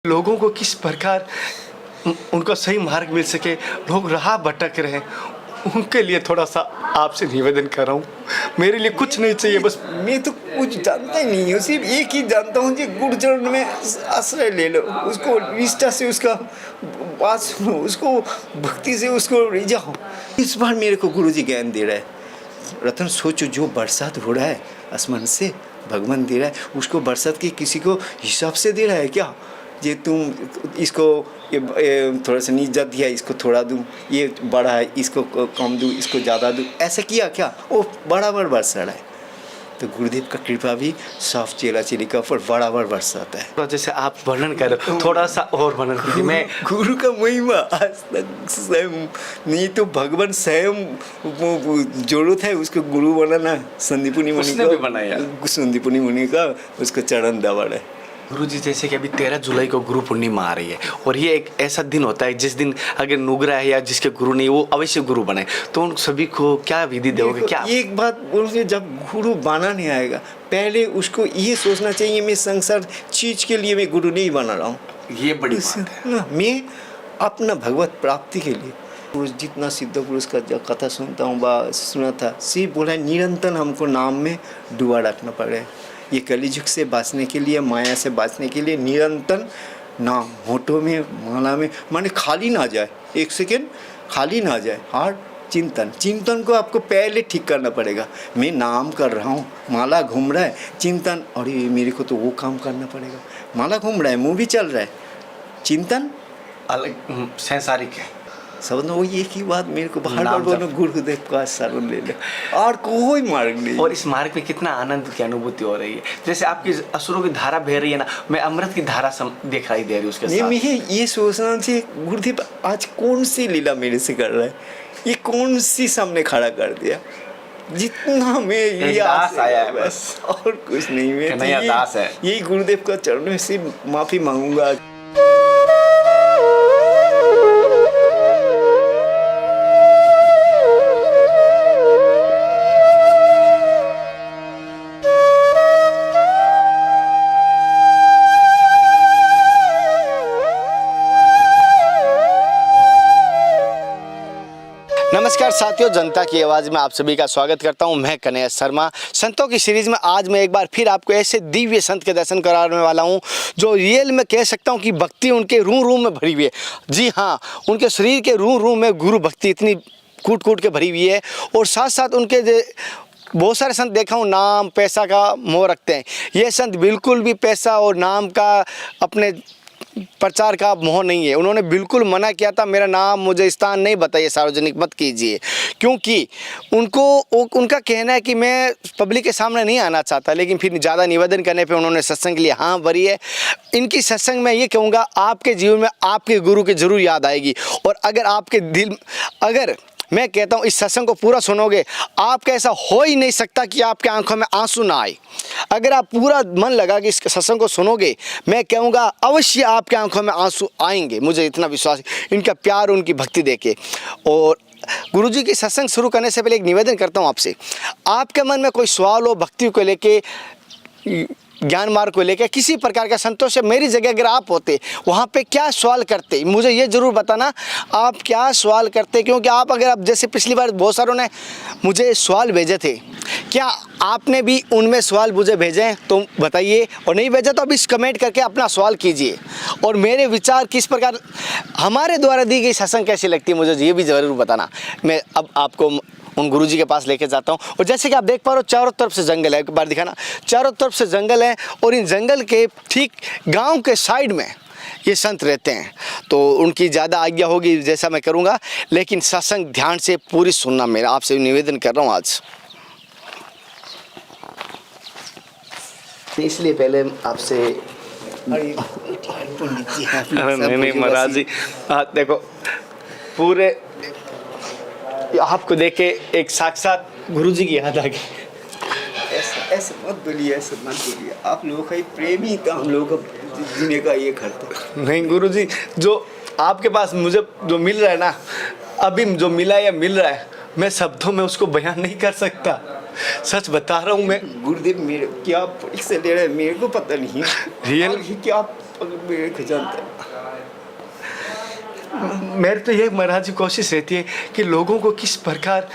लोगों को किस प्रकार उनका सही मार्ग मिल सके, लोग राह भटक रहे हैं, उनके लिए थोड़ा सा आपसे निवेदन कर रहा हूँ। मेरे लिए कुछ नहीं चाहिए, बस मैं तो कुछ जानता ही नहीं हूँ, सिर्फ एक ही जानता हूँ कि गुरुचरण में आश्रय ले लो, उसको निष्ठा से उसका बात सुनो, उसको भक्ति से उसको रिझाओ। इस बार मेरे को गुरुजी ज्ञान दे रहा है। रतन सोचो, जो बरसात हो रहा है आसमान से भगवान दे रहा है, उसको बरसात के किसी को हिसाब से दे रहा है क्या? ये तुम इसको ये थोड़ा सा नीचा दिया, इसको थोड़ा दूँ, ये बड़ा है इसको कम दूँ, इसको ज़्यादा दूँ, ऐसा किया क्या? वो बराबर बरसा रहा है। तो गुरुदेव का कृपा भी साफ चेला चेली का ऊपर बराबर बरसाता है। तो जैसे आप वर्णन कर रहे हो, थोड़ा सा और वर्णन कीजिए। मैं गुरु का महिमा आज तक स्वयं नहीं तो भगवान स्वयं जरूरत है उसको गुरु बनाना। संदीपुनी मुनि उसने भी बनाया। संदीपुनी मुनि का उसको चरण दबाड़ है। गुरुजी, जैसे कि अभी 13 जुलाई को गुरु पूर्णिमा आ रही है और ये एक ऐसा दिन होता है जिस दिन अगर नुगरा है या जिसके गुरु नहीं, वो अवश्य गुरु बने, तो उन सभी को क्या विधि दोगे? क्या एक बात बोलते, जब गुरु बना नहीं आएगा, पहले उसको ये सोचना चाहिए मैं संसार चीज के लिए मैं गुरु नहीं बना रहा हूँ। ये बड़ी बात है ना, मैं अपना भगवत प्राप्ति के लिए। पुरुष जितना सिद्ध पुरुष का जो कथा सुनता हूँ सुना था, सिर्फ बोला निरंतर हमको नाम में डुबा रखना पड़े। ये कलिजुग से बचने के लिए, माया से बचने के लिए निरंतर नाम होठों में, माला में, माने खाली ना जाए, एक सेकेंड खाली ना जाए। और चिंतन को आपको पहले ठीक करना पड़ेगा। मैं नाम कर रहा हूँ, माला घूम रहा है, चिंतन, और ये मेरे को तो वो काम करना पड़ेगा। माला घूम रहा है, मूवी चल रहा है, चिंतन अलग सांसारिक है। समझो, वो एक ही बात मेरे को बार बार बोलो, गुरुदेव का शरण ले ले, और कोई मार्ग नहीं। और इस मार्ग में कितना आनंद की अनुभूति हो रही है। जैसे आपकी असुरों की धारा बह रही है ना, मैं अमृत की धारा दिखाई दे रही उसके साथ। मैं ये सोचना चाहिए, गुरुदेव आज कौन सी लीला मेरे से कर रहा है, ये कौन सी सामने खड़ा कर दिया। जितना मैं ये दास आया है बस, और कुछ नहीं। मैं नया दास है। यही गुरुदेव का चरण में से माफी मांगूंगा। नमस्कार साथियों, जनता की आवाज़ में आप सभी का स्वागत करता हूं। मैं कन्हैया शर्मा। संतों की सीरीज़ में आज मैं एक बार फिर आपको ऐसे दिव्य संत के दर्शन कराने वाला हूं जो रियल में कह सकता हूं कि भक्ति उनके रूह में भरी हुई है। जी हाँ, उनके शरीर के रूह में गुरु भक्ति इतनी कूट कूट के भरी हुई है। और साथ साथ उनके बहुत सारे संत देखा हूँ नाम पैसा का मोह रखते हैं। ये संत बिल्कुल भी पैसा और नाम का, अपने प्रचार का मोह नहीं है। उन्होंने बिल्कुल मना किया था, मेरा नाम मुझे स्थान नहीं बताइए, सार्वजनिक मत कीजिए, क्योंकि उनका कहना है कि मैं पब्लिक के सामने नहीं आना चाहता। लेकिन फिर ज़्यादा निवेदन करने पे उन्होंने सत्संग के लिए हाँ भरी है। इनकी सत्संग में ये कहूँगा, आपके जीवन में आपके गुरु की जरूर याद आएगी। और अगर आपके दिल, अगर मैं कहता हूँ इस सत्संग को पूरा सुनोगे, आपका ऐसा हो ही नहीं सकता कि आपके आंखों में आंसू ना आए। अगर आप पूरा मन लगा कि इस सत्संग को सुनोगे, मैं कहूँगा अवश्य आपके आंखों में आंसू आएंगे। मुझे इतना विश्वास है इनका प्यार, उनकी भक्ति देके। और गुरुजी की सत्संग शुरू करने से पहले एक निवेदन करता हूँ आपसे, आपके मन में कोई सवाल हो भक्ति को लेके, ज्ञान मार्ग को लेकर, किसी प्रकार का संतोष है, मेरी जगह अगर आप होते वहाँ पे क्या सवाल करते, मुझे ये ज़रूर बताना आप क्या सवाल करते। क्योंकि आप अगर आप जैसे पिछली बार बहुत सारों ने मुझे सवाल भेजे थे, क्या आपने भी उनमें सवाल मुझे भेजे हैं तो बताइए, और नहीं भेजा तो अब इस कमेंट करके अपना सवाल कीजिए। और मेरे विचार किस प्रकार, हमारे द्वारा दी गई सत्संग कैसी लगती है, मुझे ये भी ज़रूर बताना। मैं अब आपको उन गुरुजी के पास लेके जाता हूँ। और जैसे कि आप देख पा रहे हो, चारों तरफ से जंगल है, एक बार दिखाना, चारों तरफ से जंगल है। और इन जंगल के ठीक गांव के साइड में ये संत रहते हैं, तो उनकी ज़्यादा आज्ञा होगी जैसा मैं करूँगा। लेकिन सत्संग ध्यान से पूरी सुनना, मेरा आपसे निवेदन कर रहा हूँ आज। इसलिए पहले आपसे नहीं महाराज जी, देखो पूरे आपको देख के एक साक्षात गुरुजी की याद आ गई। ऐसे मत बोलिए, ऐसे मत बोलिए। आप लोगों का ही प्रेम ही था, हम लोगों का जीने का ये करता। नहीं गुरुजी, जो आपके पास मुझे जो मिल रहा है ना, अभी जो मिला या मिल रहा है, मैं शब्दों में उसको बयान नहीं कर सकता। सच बता रहा हूँ मैं। गुरुदेव मेरे क्या परीक्षा ले रहे हैं मेरे को पता नहीं। रियल क्या मेरे को जानता है। मेरे तो ये महाराज जी कोशिश रहती है कि लोगों को किस प्रकार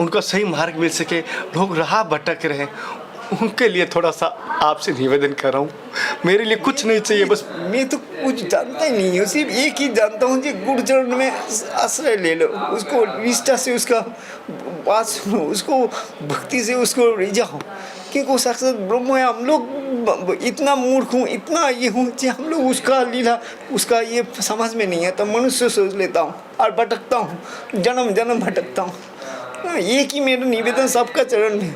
उनका सही मार्ग मिल सके, लोग राह भटक रहे हैं, उनके लिए थोड़ा सा आपसे निवेदन कर रहा हूँ। मेरे लिए कुछ नहीं चाहिए, बस मैं तो कुछ जानता ही नहीं हूँ, सिर्फ एक ही जानता हूँ कि गुरुचरण में आश्रय ले लो, उसको निष्ठा से उसका बात सुनो, उसको भक्ति से उसको रिझाओ, क्योंकि वो साक्षात ब्रह्म है। हम लोग इतना मूर्ख हूँ, इतना ये हूँ कि हम लोग उसका लीला उसका ये समझ में नहीं है, तो मनुष्य सोच लेता हूँ और भटकता हूँ, जन्म जन्म भटकता हूँ। एक ही मेरा निवेदन सबका चरण में,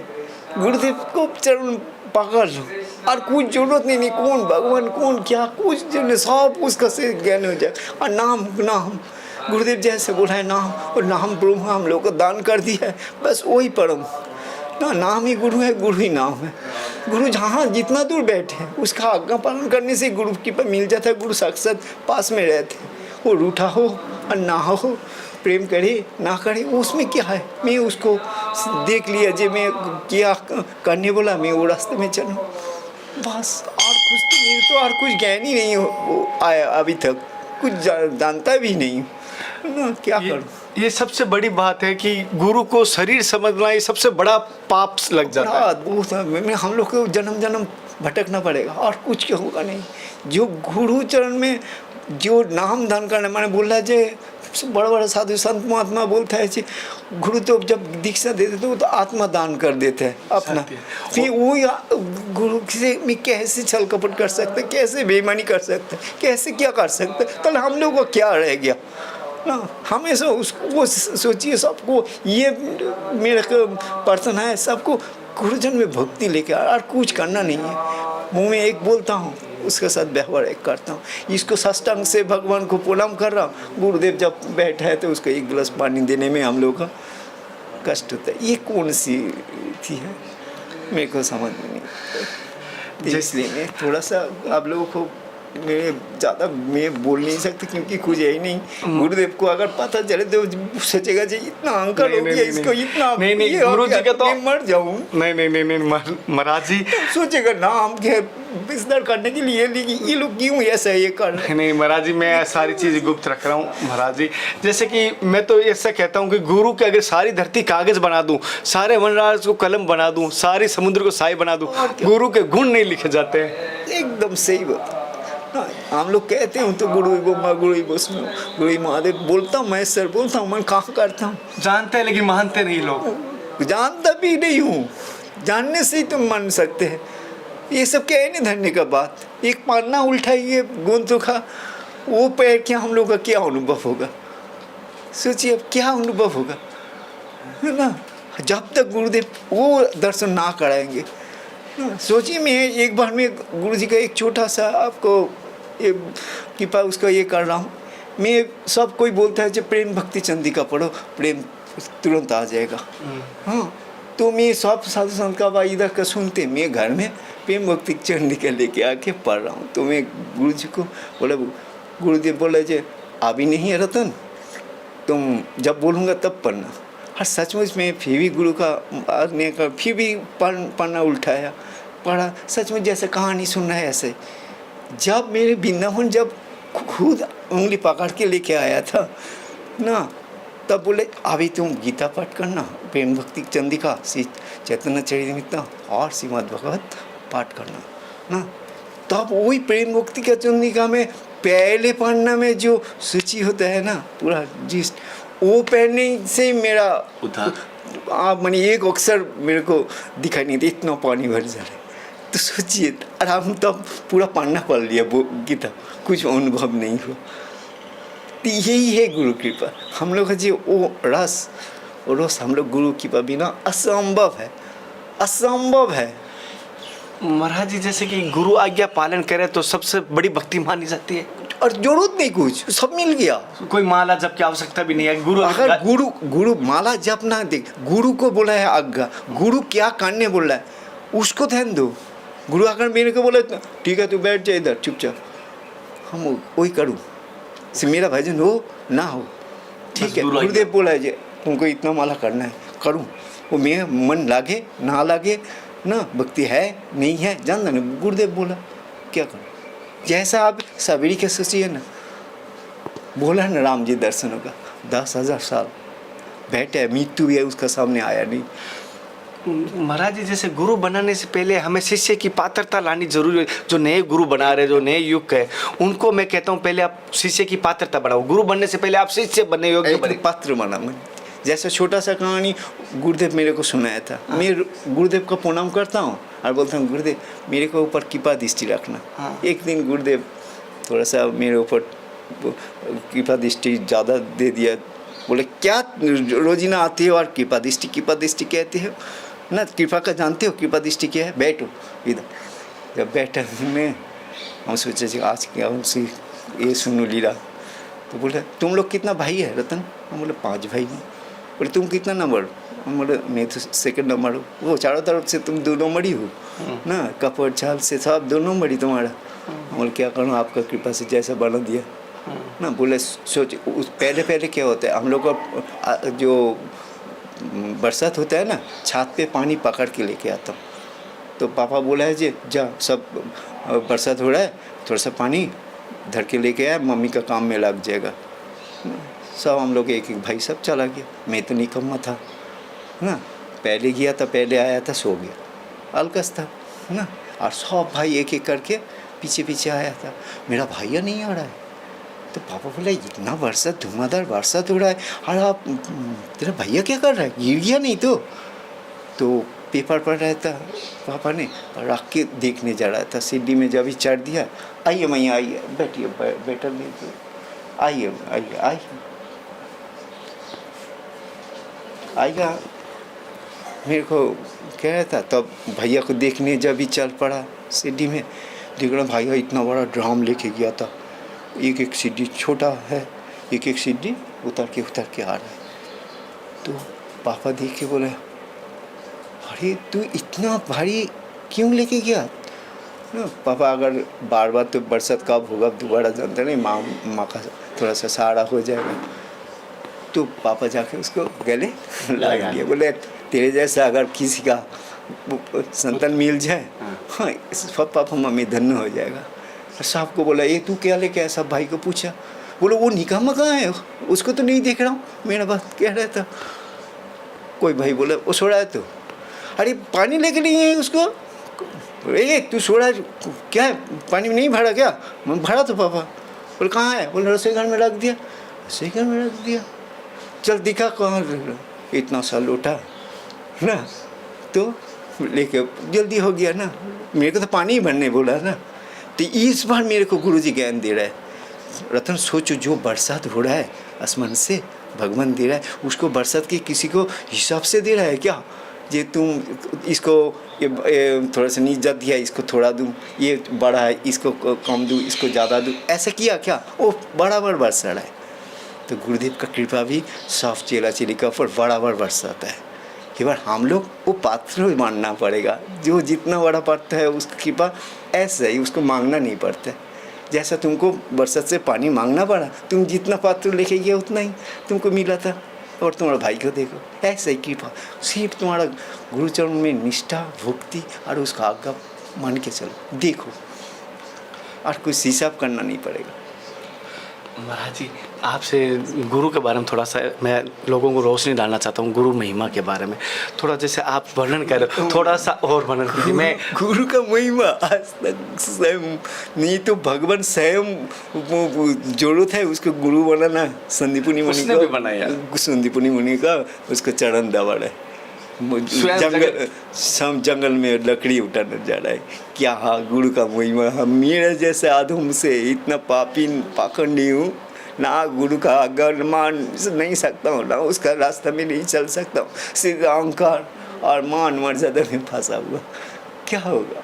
गुरुदेव को चरण पकड़ लो और कुछ जरूरत नहीं, कौन भगवान कौन क्या कुछ जो सब उसका से ज्ञान हो जाए। और नाम नाम गुरुदेव जैसे बोला है नाम, और नाम ब्रह्म हम लोग को दान कर दिया है, बस वही परम ना, नाम ही गुरु है, गुरु ही नाम है। गुरु जहाँ जितना दूर बैठे हैं उसका आज्ञा पालन करने से गुरु की पर मिल जाता है। गुरु साक्षात पास में रहते हैं, वो रूठा हो और ना हो, प्रेम करे ना करे, उसमें क्या है। मैं उसको देख लिया जो मैं क्या करने बोला, मैं वो रास्ते में चलूँ बस। और कुछ तो मेरे तो और कुछ ज्ञान ही नहीं हो आया अभी तक, कुछ जानता भी नहीं ना, क्या करूँ। ये सबसे बड़ी बात है कि गुरु को शरीर समझना ये सबसे बड़ा पाप लग जाता है। बहुत में हम लोग को जन्म जन्म भटकना पड़ेगा और कुछ क्या होगा नहीं। जो गुरु चरण में जो नाम दान करना, मैंने बोला जो बड़ा बड़ा साधु संत महात्मा बोलता है कि गुरु तो जब दीक्षा देते तो वो तो आत्मा दान कर देते हैं अपना, फिर वो गुरु से में कैसे छल कपट कर सकते, कैसे बेईमानी कर सकते, कैसे क्या कर सकते, तो हम लोग को क्या रह गया ना। हमेशा उसको वो सोचिए, सबको ये मेरा पर्सन है, सबको गुरुजन में भक्ति लेके और कुछ करना नहीं है। मुँह में एक बोलता हूँ, उसके साथ व्यवहार एक करता हूँ। इसको साष्टांग से भगवान को प्रणाम कर रहा हूँ, गुरुदेव जब बैठा है तो उसको एक गिलास पानी देने में हम लोग का कष्ट होता है। ये कौन सी थी है, मेरे को समझ में नहीं। इसलिए मैं थोड़ा सा आप लोगों को मैं ज़्यादा मैं बोल नहीं सकता, क्योंकि कुछ है ही नहीं। गुरुदेव को अगर पता चले तो सोचेगा जी इतना अंकल हो गया, इसको इतना नहीं गुरु जी का तो मैं मर जाऊँ। नहीं महाराज जी सोचेगा नाम के बिस्तर करने के लिए ये लोग क्यों ऐसा ये कर रहे हैं। नहीं महाराज जी, मैं सारी चीज़ गुप्त रख रहा हूँ महाराज जी। जैसे कि मैं तो ऐसा कहता हूँ कि गुरु के अगर सारी धरती कागज़ बना दूँ, सारे वनराज को कलम बना दूँ, सारे समुद्र को साई बना दूँ, गुरु के गुण नहीं लिखे जाते हैं। एकदम सही बात। हम लोग कहते हैं तो गुरु गोमा, गुरु विष्णु, गुरु महादेव बोलता हूँ, मैं सर बोलता हूँ, मैं कहाँ करता हूँ। जानते हैं लेकिन मानते नहीं लोग। जानता भी नहीं हूँ, जानने से ही तुम मान सकते हैं। ये सब क्या है नहीं धरने का बात। एक पन्ना उल्टाइए गोंदों का, वो पैर क्या हम लोग का क्या अनुभव होगा, सोचिए अब क्या अनुभव होगा, है ना। जब तक गुरुदेव वो दर्शन ना कराएंगे, सोचिए मैं एक बार में गुरु जी का एक छोटा सा आपको ये कृपा उसका ये कर रहा हूँ। मैं सब कोई बोलता है जब प्रेम भक्ति चंदिका पढ़ो प्रेम तुरंत आ जाएगा। हाँ, तो मैं सब साधु संत का वाइदा का सुनते, मैं घर में प्रेम भक्ति चंदिका लेके आके पढ़ रहा हूँ। तो मैं गुरु जी को बोला, गुरुदेव बोला जे अभी नहीं है रतन, तुम जब बोलूँगा तब पढ़ना। और सचमुच में फिर भी गुरु का आज्ञा का फिर भी पढ़ना उल्टाया, पढ़ा सचमुच जैसे कहानी सुन रहा है ऐसे। जब मेरे वृंदावन जब खुद उंगली पकड़ के लेके आया था ना, तब बोले अभी तुम गीता पाठ करना, प्रेम भक्ति चंदिका, श्री चैतन्य चरितामृत और श्रीमद् भागवत पाठ करना ना। तब वही प्रेम भक्ति का चंदिका में पहले पढ़ना में जो सूची होता है ना पूरा जिस, वो पढ़ने से मेरा आप मानी एक अक्षर मेरे को दिखाई नहीं देता, इतना पानी भर जा रहा है। तो सोचिए, और हम तब पूरा पढ़ना पढ़ लिया वो गीता, कुछ अनुभव नहीं हुआ। तो यही है गुरु कृपा। हम लोग का जी वो रस हम लोग गुरु कृपा बिना असंभव है, असंभव है। महाराज जी जैसे कि गुरु आज्ञा पालन करे तो सबसे बड़ी भक्ति मानी जाती है, और जरूरत नहीं, कुछ सब मिल गया। कोई माला जप की आवश्यकता भी नहीं है। गुरु अगर गुरु माला जप ना देख, गुरु को बोला है आज्ञा, गुरु क्या करने बोला है उसको ध्यान दो। गुरु अगर मेरे को बोला ठीक है तू बैठ जा इधर चुपचाप, हम वही करूँ, से मेरा भजन हो ना हो ठीक है। गुरुदेव बोला है तुमको इतना माला करना है, करूँ, वो मेरा मन लागे ना लागे ना, भक्ति है नहीं है जानना नहीं, गुरुदेव बोला क्या करूँ, जैसा आप सवेरी के सोचिए ना, बोला ना राम जी दर्शनों का 10,000 साल बैठे, मृत्यु भी है उसका सामने आया नहीं। महाराज जी, जैसे गुरु बनाने से पहले हमें शिष्य की पात्रता लानी जरूरी है। जो नए गुरु बना रहे, जो नए युग है, उनको मैं कहता हूँ पहले आप शिष्य की पात्रता बढ़ाओ। गुरु बनने से पहले आप शिष्य बनने योग्य बने। पात्र बना मैं। जैसे छोटा सा कहानी गुरुदेव मेरे को सुनाया था। मैं गुरुदेव का प्रणाम करता हूँ और बोलता हूँ गुरुदेव मेरे को ऊपर कृपा दृष्टि रखना। एक दिन गुरुदेव थोड़ा सा मेरे ऊपर कृपा दृष्टि ज़्यादा दे दिया। बोले क्या रोजीना आते हो और कृपा दृष्टि कहते हो ना, कृपा का जानते हो कृपा दृष्टि क्या है, बैठो इधर। जब बैठा मैं, हम सोचे आज क्या उनसे ये सुनो लीला। तो बोले तुम लोग कितना भाई है रतन? हम बोले 5 भाई हैं। बोले तुम कितना नंबर? हम बोले मैं तो 2nd नंबर हूँ। वो चारों तरफ से तुम 2 नंबर ही हो ना, कपड़ चाल से सब 2 नंबर ही तुम्हारा। हम बोले क्या करूँ, आपका कृपा से जैसा बना दिया ना। बोले सोच उस पहले क्या होता है, हम लोग का जो बरसात होता है ना, छत पे पानी पकड़ के लेके आता हूँ। तो पापा बोला है जी जा, सब बरसात हो रहा है, थोड़ा सा पानी धर के लेके आया, मम्मी का काम में लग जाएगा। सब हम लोग एक भाई सब चला गया। मैं तो निकम्मा था ना, पहले गया था, पहले आया था, सो गया, अलकस था ना। और सब भाई एक करके पीछे आया था। मेरा भैया नहीं आ रहा है। तो पापा बोला इतना बरसात, धुआंधार बरसात हो रहा है और आप, तेरा भैया क्या कर रहा है, गिर गया नहीं तो पेपर पढ़ रहा था पापा ने, रख के देखने जा रहा था। सीढ़ी में जब ही चढ़ दिया, आइए मैया आइए, बैठिए, बैठल नहीं, आइए आइएगा। मेरे को कह रहा था, तब भैया को देखने जब ही चल पड़ा सीढ़ी में, देख रहा भैया इतना बड़ा ड्राम लेके गया था। एक सीढ़ी छोटा है, एक सीढ़ी उतर के आ रहा है। तो पापा देख के बोले अरे तू इतना भारी क्यों लेके गया ना? पापा अगर बार तो बरसात कब होगा दोबारा जानते नहीं, माँ का थोड़ा सा सहारा हो जाएगा। तो पापा जाके उसको गले लगा दिया। बोले तेरे जैसा अगर किसी का संतान मिल जाए, हाँ सब पापा मम्मी धन्य हो जाएगा। साहब को बोला ये तू क्या लेके आया? सब भाई को पूछा। बोलो वो निकामा कहाँ है, उसको तो नहीं देख रहा हूँ। मेरा बात कह रहा था। कोई भाई बोला वो सोड़ा है। तो अरे पानी लेके नहीं है उसको। ए तू सोड़ा क्या है, पानी नहीं भरा क्या? मैं भरा तो पापा। बोले कहाँ है? बोले रसोई घर में रख दिया। रसोई घर में रख दिया, चल दिखा कहाँ इतना सा लोटा ना। तो लेके जल्दी हो गया ना, मेरे को तो पानी ही भरने बोला ना। तो इस बार मेरे को गुरुजी ज्ञान दे रहा है, रतन सोचो जो बरसात हो रहा है आसमान से भगवान दे रहा है, उसको बरसात के किसी को हिसाब से दे रहा है क्या? ये तुम इसको ये थोड़ा सा नीचा दिया, इसको थोड़ा दूँ, ये बड़ा है इसको कम दूँ, इसको ज़्यादा दूँ, ऐसा किया क्या? वो बराबर बरसा रहा है। तो गुरुदेव का कृपा भी साफ चेला चेली का ऊपर बराबर बरसाता है। कि बार हम लोग वो पात्र मानना पड़ेगा, जो जितना बड़ा पात्र है उसकी कृपा ऐसा ही, उसको मांगना नहीं पड़ता। जैसा तुमको बरसात से पानी मांगना पड़ा, तुम जितना पात्र लेके गए उतना ही तुमको मिला था। और तुम्हारा भाई को देखो, ऐसा ही कृपा सिर्फ तुम्हारा गुरुचरण में निष्ठा भक्ति और उसका आज्ञा मान के चलो, देखो और कुछ हिसाब करना नहीं पड़ेगा। महाराज जी, आपसे गुरु के बारे में थोड़ा सा मैं लोगों को रोशनी डालना चाहता हूँ। गुरु महिमा के बारे में थोड़ा, जैसे आप वर्णन कर रहे हो, थोड़ा सा और वर्णन कीजिए। मैं गुरु का महिमा आज तक स्वयं नहीं तो भगवान स्वयं जरूरत है उसको गुरु बनाना। संदीपुनी मुनि उसने भी बनाया, संदीपुनी मुनि का उसको चरण दबाड़ है। जंगल में लकड़ी उठाने जा रहा है क्या? हाँ गुरु का महिमा। हम मेरे जैसे आधुम से इतना पापी पाखंडी हूँ ना, गुरु का आज्ञा मान नहीं सकता हूँ ना, उसका रास्ता में नहीं चल सकता हूँ। सीधा अहंकार और मान मर्यादा में फंसा हुआ, क्या होगा?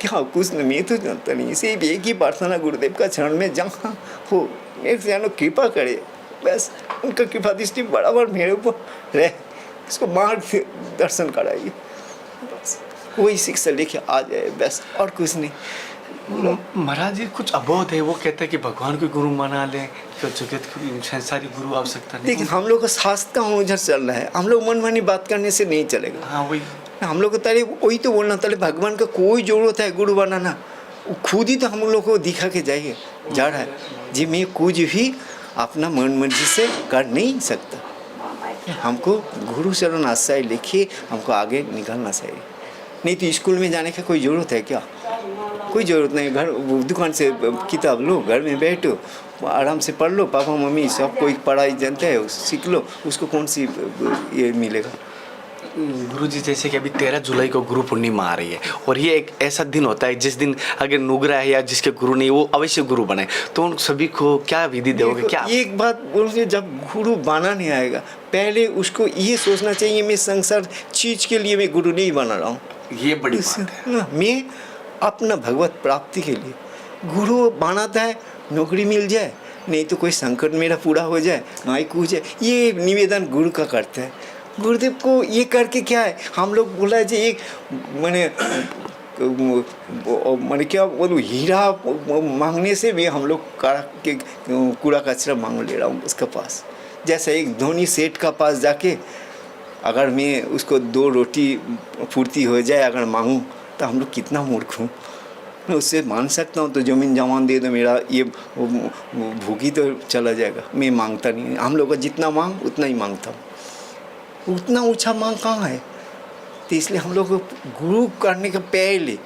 क्या कुछ नहीं, मैं तो जानता नहीं। सिर्फ एक ही प्रार्थना गुरुदेव का चरण में जहाँ हो एक जानो कृपा करे, बस उनका कृपा दृष्टि बराबर मेरे ऊपर रहे, इसको मार्ग दर्शन कराइए, बस वही शिक्षा लेके आ जाए, बस और कुछ नहीं। महाराज जी कुछ अबोध है, वो कहते हैं कि भगवान को गुरु माना लें, तो जगत की संसारी गुरु आवश्यकता नहीं। लेकिन हम लोग का शास्त्र उधर चल रहा है, हम लोग मनमानी बात करने से नहीं चलेगा। हाँ वही हम लोग को तारीफ वही तो बोलना, ताले भगवान का कोई जरूरत है गुरु बनाना, खुद ही तो हम लोग को दिखा के जाइए जा रहा है जी मैं कुछ भी अपना मन मर्जी से कर नहीं सकता। हमको गुरु चरण आश्रय लेके हमको आगे निकलना चाहिए। नहीं तो स्कूल में जाने का कोई ज़रूरत है क्या? कोई ज़रूरत नहीं। घर दुकान से किताब लो, घर में बैठो, आराम से पढ़ लो। पापा मम्मी सब कोई पढ़ाई जानते हैं, सीख लो। उसको कौन सी ये मिलेगा? गुरुजी जैसे कि अभी 13 जुलाई को गुरु पूर्णिमा आ रही है और ये एक ऐसा दिन होता है जिस दिन अगर नुगरा है या जिसके गुरु नहीं वो अवश्य गुरु बने, तो उन सभी को क्या विधि दोगे? क्या एक बात बोलिए, जब गुरु बना नहीं आएगा पहले उसको ये सोचना चाहिए मैं संसार चीज के लिए मैं गुरु नहीं बना रहा हूँ। ये बड़ी बात है। मैं अपना भगवत प्राप्ति के लिए गुरु बनाता है। नौकरी मिल जाए, नहीं तो कोई संकट मेरा पूरा हो जाए, नाई कूद जाए, ये निवेदन गुरु का करते हैं। गुरुदेव को ये करके क्या है, हम लोग बोला है जी एक मैंने क्या बोलूँ, हीरा मांगने से भी हम लोग कूड़ा कचरा मांग ले रहा हूँ उसके पास। जैसे एक धोनी सेठ का पास जाके अगर मैं उसको 2 रोटी पूर्ति हो जाए अगर मांगूँ तो हम लोग कितना मूर्ख हूँ। मैं उससे मान सकता हूँ तो ज़मीन जमान दे दो, मेरा ये भूखी तो चला जाएगा। मैं मांगता नहीं, हम लोग का जितना मांग उतना ही मांगता हूँ। उतना ऊंचा मांग कहाँ है? तो इसलिए हम लोग को गुरु करने के पहले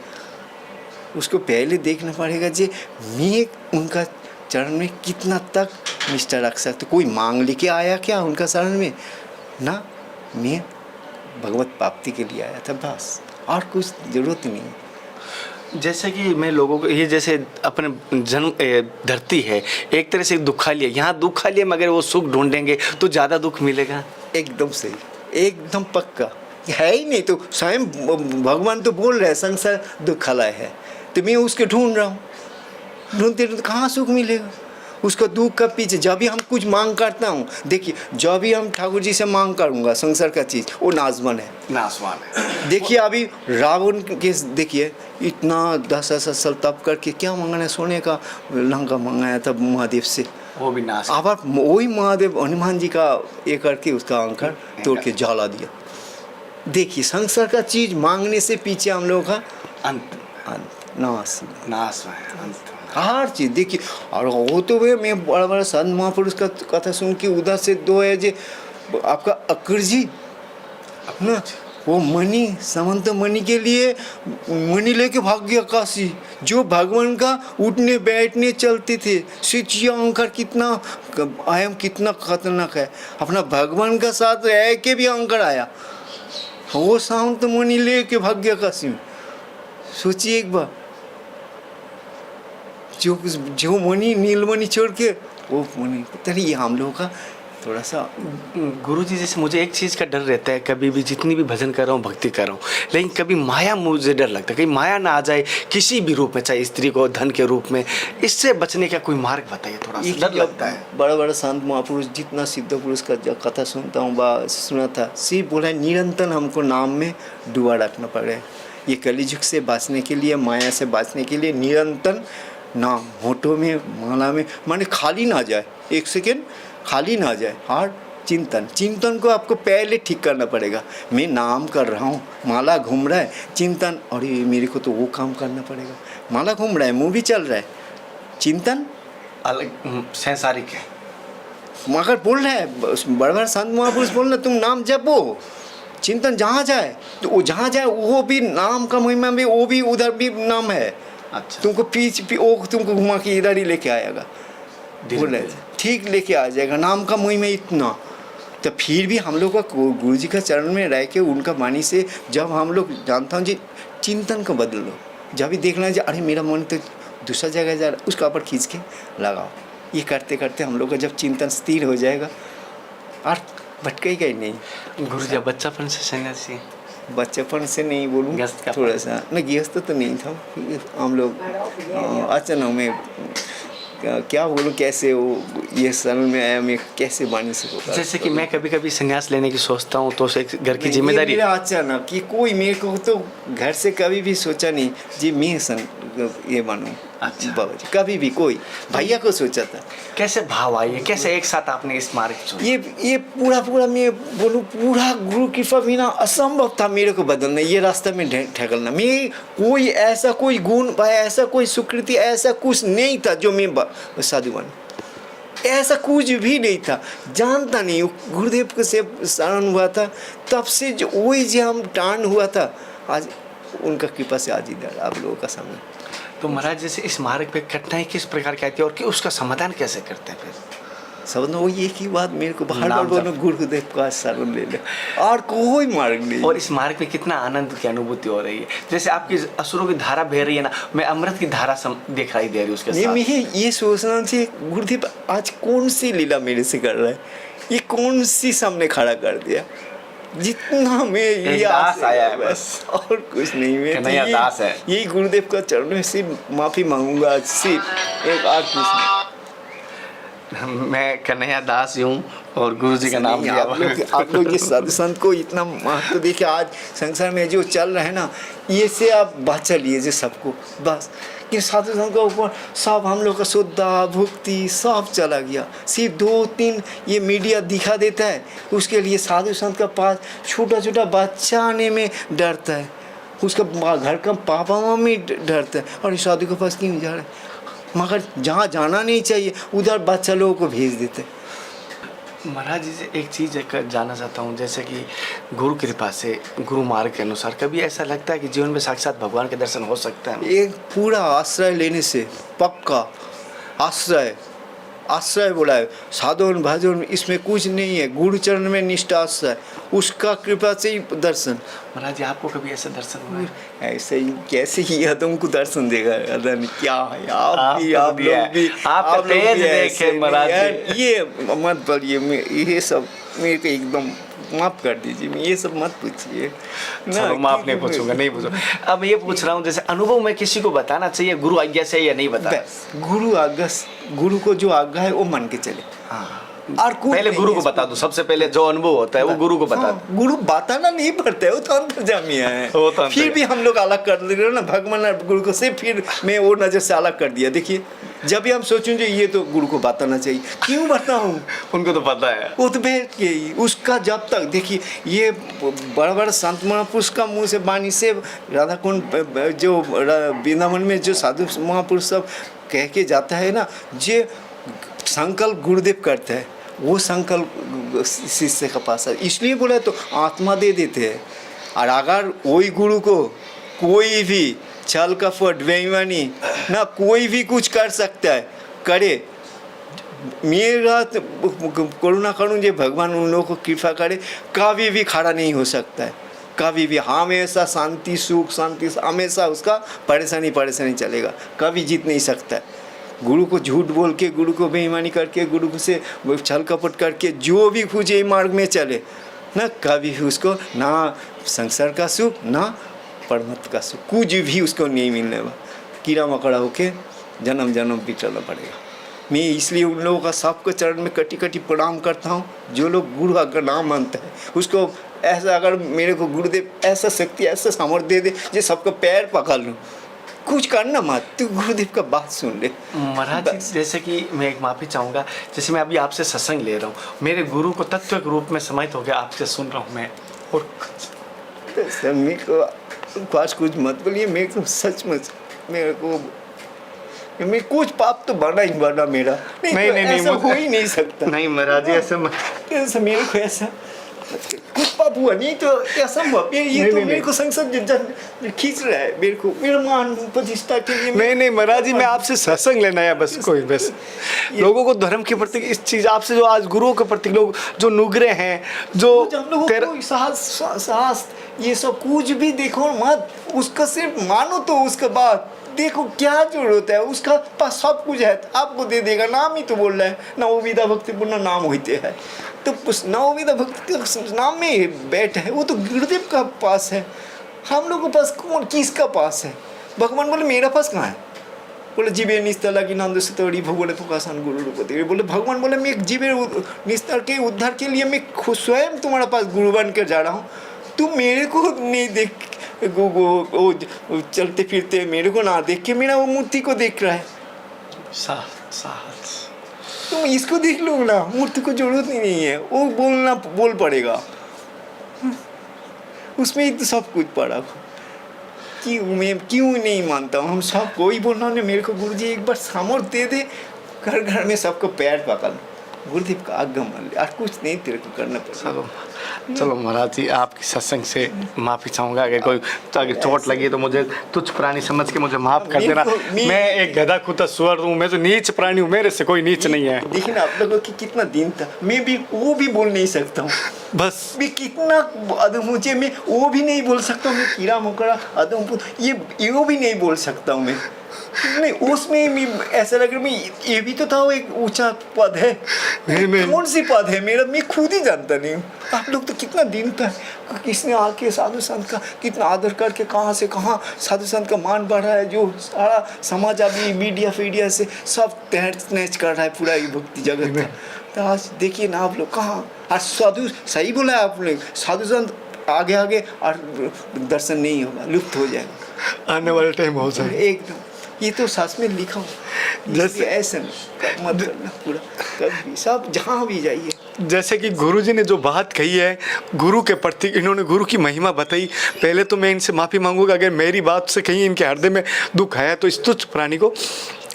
उसको पहले देखना पड़ेगा जी मैं उनका चरण में कितना तक निष्ठा रख सकता। कोई मांग लेके आया क्या उनका शरण में? ना, मैं भगवत प्राप्ति के लिए आया था बस, और कुछ ज़रूरत नहीं। जैसे कि मैं लोगों को ये जैसे अपने जन्म धरती है एक तरह से दुख खा लिया, यहाँ दुख खा लिया मगर वो सुख ढूंढेंगे तो ज़्यादा दुख मिलेगा। एकदम सही, एकदम पक्का है ही नहीं तो स्वयं भगवान तो बोल रहे हैं संसार दुख खलाए है, तो मैं उसके ढूंढ रहा हूँ। ढूंढते ढूंढते कहाँ सुख मिलेगा? उसका दुख का पीछे जब भी हम कुछ मांग करता हूँ, देखिए जब भी हम ठाकुर जी से मांग करूँगा संसार का चीज़ वो नाजवान है, नासवान है। देखिए अभी रावण के देखिए इतना 10 साल तप करके क्या मांगा है, सोने का लंका मंगाया था महादेव से, वो भी नाश। अब वही महादेव हनुमान जी का ये करके उसका अंकर तोड़ के जला दिया। देखिए संसार का चीज मांगने से पीछे हम लोगों का अंत नाश है, अंत। हर चीज देखिए। और वो तो वे मैं बड़ा बड़ा संत महापुरुष का कथा सुन के उधर से 2 है जो आपका अक्कर जी ना, वो मणि समंत मणि के लिए मणि लेके भाग गया काशी। जो भगवान का उठने बैठने चलते थे, शिष्य अहंकार कितना आयम कितना खतरनाक है। अपना भगवान का साथ रह के भी अहंकार आया, वो शांत मणि लेके भाग गया काशी में। सोचिए एक बार, जो मणि नीलमणि छोड़ के वो मणि, पता नहीं ये हम लोगों का थोड़ा सा। गुरुजी जैसे मुझे एक चीज़ का डर रहता है, कभी भी जितनी भी भजन कर रहा हूँ भक्ति कर रहा हूँ, लेकिन कभी माया मुझे डर लगता है, कहीं माया ना आ जाए किसी भी रूप में, चाहे स्त्री को धन के रूप में। इससे बचने का कोई मार्ग बताइए, थोड़ा सा डर लगता है। बड़ा बड़ा संत महापुरुष जितना सिद्ध पुरुष का कथा सुनता हूँ सुना था, सिर्फ बोला है निरंतर हमको नाम में डुबा रखना पड़े। ये कलिजुग से बचने के लिए, माया से बचने के लिए निरंतर नाम होठों में माला में माने खाली ना जाए, 1 सेकेंड खाली ना जाए। और चिंतन को आपको पहले ठीक करना पड़ेगा। मैं नाम कर रहा हूँ, माला घूम रहा है, चिंतन और मेरे को तो वो काम करना पड़ेगा। माला घूम रहा है, मुँह भी चल रहा है, चिंतन अलग सांसारिक है। मगर बोल रहा है बड़े बड़े संत महापुरुष बोल रहे तुम नाम जपो, चिंतन जहाँ जाए तो वो जहाँ जाए वो भी नाम का महिमा में, वो भी उधर भी नाम है। अच्छा, तुमको वो तुमको घुमा के इधर ही लेके आएगा, बोल रहे ठीक लेके आ जाएगा। नाम का महिमा इतना, तो फिर भी हम लोग का गुरु जी का चरण में रह के उनका वाणी से जब हम लोग जानता हूँ जी चिंतन को बदल लो। जब भी देखना है अरे मेरा मन तो दूसरा जगह जा रहा है, उसका ऊपर खींच के लगाओ। ये करते करते हम लोग का जब चिंतन स्थिर हो जाएगा और भटकेगा ही नहीं। गुरु जी बच्चापन से सन्यासी? बच्चेपन से नहीं बोलूँ, थोड़ा सा न गृहस्थ तो नहीं था हम लोग। अचानक मैं क्या बोलूँ, कैसे वो ये शरण में आया, मैं कैसे बानी सकूँ। जैसे कि मैं कभी कभी संन्यास लेने की सोचता हूँ तो एक घर की जिम्मेदारी। अचानक कि कोई मेरे को तो घर से कभी भी सोचा नहीं जी मैं ये बनूँ। अच्छा। बाबा जी कभी भी कोई भैया को सोचा था। कैसे भाव आई है, कैसे एक साथ आपने इस मार्ग चुना? ये पूरा मैं बोलूँ पूरा गुरु कृपा बिना असंभव था मेरे को बदलना, ये रास्ता में ठहरना। मैं कोई ऐसा कोई गुण ऐसा कोई सुकृति ऐसा कुछ नहीं था जो मैं साधु बन, ऐसा कुछ भी नहीं था, जानता नहीं। गुरुदेव को से शरण हुआ था तब से जो वही जो हम टान हुआ था, आज उनका कृपा से आज इधर आप लोगों का सामने। तो महाराज जैसे इस मार्ग पे कठिनाई किस प्रकार की आती है और कि उसका समाधान कैसे करते हैं फिर? सब वो एक ही बात मेरे को बार बार नाम बोलो, गुरुदेव का शरण ले ले, और कोई मार्ग नहीं। और इस मार्ग में कितना आनंद की अनुभूति हो रही है, जैसे आपकी असुरों की धारा बह रही है ना, मैं अमृत की धारा दिखाई दे रही है उसके साथ। मैं ये सोचना चाहिए गुरुदेव आज कौन सी लीला मेरे से कर रहा है, ये कौन सी सामने खड़ा कर दिया, जितना मैं ये दास आया है बस, और कुछ नहीं। मैं कन्हैया दास है। यही गुरुदेव का चरण में सिर्फ माफी मांगूंगा आज, सिर्फ एक और कुछ नहीं। मैं कन्हैया दास ही हूँ और गुरु जी का नाम नहीं, दिया। आप लोग ये साधु संत को इतना महत्व देखिए, आज संसार में जो चल रहा है ना, ये से आप बचा लीजिए सबको बस। कि साधु संत के ऊपर सब हम लोग का श्रद्धा भक्ति सब चला गया, सिर्फ 2-3 ये मीडिया दिखा देता है, उसके लिए साधु संत का पास छोटा छोटा बच्चा आने में डरता है, उसका घर का पापा मम्मी डरता है, और इस साधु के पास क्यों जा रहा है, मगर जहाँ जाना नहीं चाहिए उधर बच्चा लोगों को भेज देते हैं। महाराज जी से एक चीज़ जानना चाहता हूँ, जैसे कि गुरु कृपा से गुरु मार्ग के अनुसार कभी ऐसा लगता है कि जीवन में साक्षात भगवान के दर्शन हो सकते हैं? एक पूरा आश्रय लेने से पक्का आश्रय बोला है, साधन भजन इसमें कुछ नहीं है, गुरु चरण में निष्ठा आश्रय, उसका कृपा से ही दर्शन। महाराज जी आपको कभी ऐसा दर्शन हुआ है? ऐसे ही कैसे ही यह तुमको दर्शन देगा, अदा नहीं क्या है, आप आपको लोग भी आपका आप लोग तेज भी देखे ऐसे महाराज यार, जी। ये मत बोलिए, ये सब मेरे को एकदम माफ कर दीजिए, ये सब मत पूछिए चलो माफ नहीं पूछूंगा, नहीं पूछूंगा। अब ये पूछ रहा हूँ, जैसे अनुभव में किसी को बताना चाहिए गुरु आज्ञा से या नहीं बताना? बस गुरु आज्ञा, गुरु को जो आज्ञा है वो मान के चले। हाँ। और पहले गुरु को बता दो, सबसे पहले जो अनुभव होता है वो गुरु को बता दो। गुरु बताना नहीं पड़ता है, वो तो अंतर्जामिया है। वो तो फिर भी हम लोग अलग कर दे रहे हो ना भगवान और गुरु को से, फिर मैं वो नज़र से अलग कर दिया। देखिए जब भी हम सोचेंगे ये तो गुरु को बताना चाहिए, क्यों बताऊँ, उनको तो पता है, वो तो बैठ के ही उसका जब तक देखिए ये बड़ा बड़ा संत महापुरुष का मुँह से वाणी से राधा कुंड जो वृंदावन में जो साधु महापुरुष सब कह के जाता है ना, जे संकल्प गुरुदेव करते हैं वो संकल्प शिष्य का पास है, इसलिए बोला तो आत्मा दे देते हैं। और अगर वही गुरु को कोई भी छल कपट बेईमानी ना कोई भी कुछ कर सकता है, करे, मेरा करुणा करूँ जो भगवान उन लोगों को कृपा करे, कभी भी खड़ा नहीं हो सकता है, कभी भी हमेशा शांति सुख शांति हमेशा उसका परेशानी चलेगा, कभी जीत नहीं सकता है। गुरु को झूठ बोल के, गुरु को बेईमानी करके, गुरु को से छल कपट करके जो भी कुछ ये मार्ग में चले ना, कभी भी उसको ना संसार का सुख ना परमत का सुख कुछ भी उसको नहीं मिलने वाला, कीड़ा मकोड़ा होके जन्म जन्म बिचलना पड़ेगा। मैं इसलिए उन लोगों का सबको चरण में कटी कटी प्रणाम करता हूँ, जो लोग गुरु का नाम मानते हैं उसको ऐसा, अगर मेरे को गुरुदेव ऐसा शक्ति ऐसा सामर्थ्य दे दे जो सबको पैर पकड़ लूँ, कुछ करना मत, तू गुरुदेव का बात सुन ले। महाराज जी जैसे कि मैं एक माफ़ी चाहूँगा, जैसे मैं अभी आपसे सत्संग ले रहा हूँ, मेरे गुरु को तत्व के रूप में समाहित हो गया, आपसे सुन रहा हूँ मैं, और मेरे को पास कुछ मत बोलिए, मेरे को सचमुच मेरे को मैं कुछ पाप तो बना ही बना मेरा, नहीं ऐसा हो ही नहीं सकता। नहीं महाराज जी ऐसा मेरे को ऐसा कुछ पाप हुआ नहीं तो असंभव, ये तो मेरे को संसद खींच रहा है, मेरे को मेरा मान प्रतिष्ठा के लिए। नहीं महाराज जी, मैं आपसे सत्संग लेना है बस, कोई बस लोगों को धर्म के प्रति इस चीज़ आपसे, जो आज गुरुओं के प्रति लोग जो नुगरे हैं, जो हम लोगों को साहस ये सब कुछ भी देखो मत, उसका सिर्फ मानो, तो उसके बाद देखो क्या जरूरत है, उसका पास सब कुछ है, आपको दे देगा। नाम ही तो बोल रहा है, नवविधा भक्तिपूर्ण नाम होते हैं, तो उस नवविधा भक्ति नाम में बैठ है, वो तो गुरुदेव का पास है। हम लोगों के पास कौन किसका पास है? भगवान बोले मेरा पास कहाँ है? बोले जीवे निस्तर की नंद से तोड़ी भगवान प्रकाशन गुरु रूप तेरे। बोले भगवान बोले मैं जीवे निस्तर के उद्धार के लिए मैं स्वयं तुम्हारे पास गुरु बन कर जा रहा हूँ, तुम मेरे को नहीं देख वो चलते फिरते मेरे को ना देख के मेरा वो मूर्ति को देख रहा है। साथ साथ तुम इसको देख लो ना, मूर्ति को जरूरत ही नहीं है, वो बोल पड़ेगा, उसमें ही तो सब कुछ पड़ा। कि मैं क्यों नहीं मानता हूँ, हम सब कोई बोलना ने मेरे को गुरुजी एक बार सामर्थ्य दे दे, घर घर में सबको पैर पकड़ गुरुदेव का आज्ञा मान ले, और कुछ नहीं तेरे को करना पड़ेगा। चलो महाराज जी, आपकी सत्संग से माफ़ी चाहूँगा। अगर कोई तो अगर चोट लगी तो मुझे तुच्छ प्राणी समझ के मुझे माफ़ कर देना। मैं एक गधा कुत्ता सुअर हूँ, मैं तो नीच प्राणी हूँ, मेरे से कोई नीच नहीं है। देखिए ना आप लोगों की कितना दिन था, मैं भी वो भी बोल नहीं सकता हूँ, बस मैं कितना अदम मुझे, मैं वो भी नहीं बोल सकता हूँ, मैं कीड़ा मकोड़ा अदम ये वो भी नहीं बोल सकता हूँ मैं। नहीं उसमें मैं ऐसा लग रहा मैं ये भी तो था, वो एक ऊंचा पद है, कौन सी पद है मेरा, मैं खुद ही जानता नहीं हूँ। आप लोग तो कितना दिन था, किसने आके साधु संत का कितना आदर करके कहाँ से कहाँ साधु संत का मान बढ़ रहा है, जो सारा समाज अभी मीडिया फीडिया से सब तहस नहस कर रहा है पूरा ये भक्ति जगत का। तो आज देखिए ना आप लोग कहाँ, आज साधु सही बोला है आपने, साधु संत आगे आगे और दर्शन नहीं होगा, लुप्त हो जाएगा, आने वाले टाइम हो जाए एकदम। ये तो सास में लिखा हो, जैसे ऐसा नहीं मत करना पूरा, कभी सब जहाँ भी जाइए। जैसे कि गुरुजी ने जो बात कही है गुरु के प्रति, इन्होंने गुरु की महिमा बताई। पहले तो मैं इनसे माफ़ी मांगूंगा अगर मेरी बात से कहीं इनके हृदय में दुख आया तो इस तुच्छ प्राणी को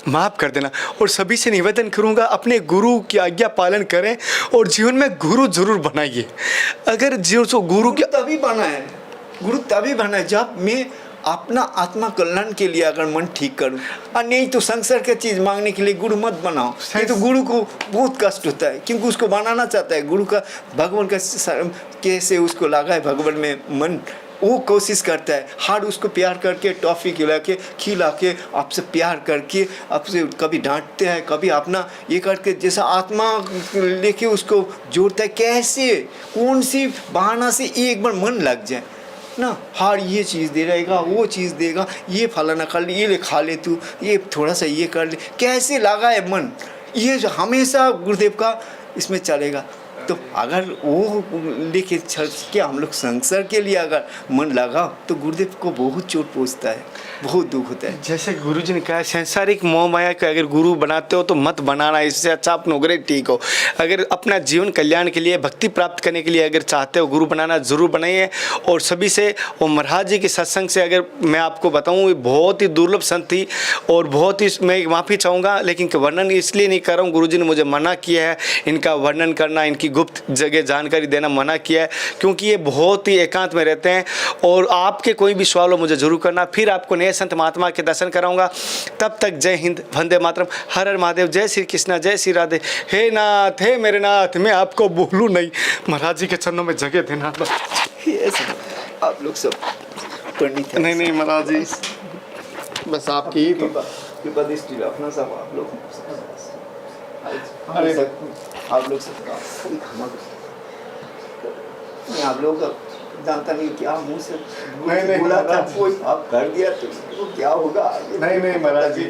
माफ़ कर देना। और सभी से निवेदन करूंगा अपने गुरु की आज्ञा पालन करें और जीवन में गुरु जरूर बनाइए। अगर जो गुरु की तभी बना है, गुरु तभी बना है जब मैं अपना आत्मा कल्याण के लिए अगर मन ठीक करूं, और नहीं तो संसार की चीज़ मांगने के लिए गुरु मत बनाओ। नहीं तो गुरु को बहुत कष्ट होता है, क्योंकि उसको बनाना चाहता है गुरु का, भगवान का कैसे उसको लगा है भगवान में मन, वो कोशिश करता है हर उसको प्यार करके टॉफ़ी खिला के आपसे प्यार करके आपसे कभी डांटते हैं, कभी अपना ये करके जैसा आत्मा लेके उसको जोड़ता है, कैसे कौन सी बहाना से एक बार मन लग जाए ना, हर ये चीज़ दे रहेगा, वो चीज़ देगा, ये फलाना कर ले, ये ले खा ले तू, ये थोड़ा सा ये कर ले, कैसे लगा है मन, ये जो हमेशा गुरुदेव का इसमें चलेगा। तो अगर वो लेके चल के हम लोग संसार के लिए अगर मन लगा तो गुरुदेव को बहुत चोट पहुँचता है, बहुत दुख होता है। जैसे गुरुजी ने कहा सांसारिक मोह माया के अगर गुरु बनाते हो तो मत बनाना, इससे अच्छा आप नौकरी ठीक हो। अगर अपना जीवन कल्याण के लिए भक्ति प्राप्त करने के लिए अगर चाहते हो गुरु बनाना ज़रूर बनाइए। और सभी से वो महाराज जी के सत्संग से अगर मैं आपको बताऊँ ये बहुत ही दुर्लभ संत थी और बहुत ही, मैं माफ़ी चाहूँगा लेकिन वर्णन इसलिए नहीं कर रहा हूँ, गुरुजी ने मुझे मना किया है इनका वर्णन करना, इनकी गुप्त जगह जानकारी देना मना किया है, क्योंकि ये बहुत ही एकांत में रहते हैं। और आपके कोई भी सवाल हो मुझे जरूर करना, फिर आपको नए संत महात्मा के दर्शन कराऊंगा। तब तक जय हिंद, वंदे मातरम, हर हर महादेव, जय श्री कृष्णा, जय श्री राधे। हे नाथ, हे मेरे नाथ, मैं आपको भूलूं नहीं, महाराज जी के चरणों में जगह देना। आप लोग सब पंडित नहीं नहीं महाराज जी, बस आपकी ही तो कृपा दृष्टि रखना सब आप लोग। अरे आप लोग सब मैं आप लोग का जानता नहीं क्या मुंह से बोला था, कोई आप कर दिया तो क्या होगा आगे। नहीं महाराज जी,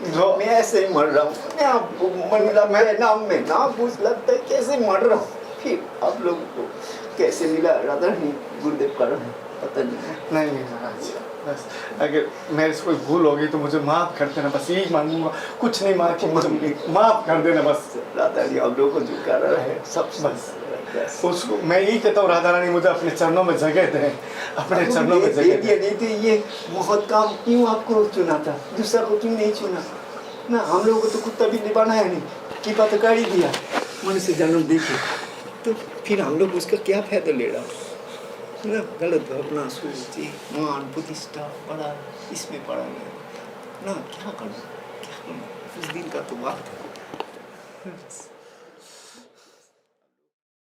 जो मैं ऐसे ही मर रहा हूँ, मैं आपको मतलब मेरे नाम में ना पूछ लगता है कैसे मर रहा हूँ, फिर आप लोग को कैसे मिला राधा नहीं गुरुदेव का पता नहीं। नहीं महाराज, बस अगर मेरे से कोई भूल होगी तो मुझे माफ़ कर देना, बस यही मांगूंगा, कुछ नहीं मांग, मुझे माफ़ कर देना बस। राधा जी आप लोगों को जो कर रहा है सब बस उसको मैं यही कहता हूँ, राधा रानी मुझे अपने चरणों में जगह दे, अपने चरणों में जगह दे। नहीं तो ये बहुत काम क्यों आपको चुना था, दूसरा को क्यों नहीं चुना ना, हम लोगों को तो कुत्ता भी बनाया नहीं, कीपा तो कर ही दिया मनुष्य जन्म देखे, तो फिर हम लोग उसका क्या फायदा ले रहा ना, गलत भावना सोच मान प्रतिष्ठा बड़ा इसमें पड़ा गया ना, क्या करना उस दिन का तो बात है।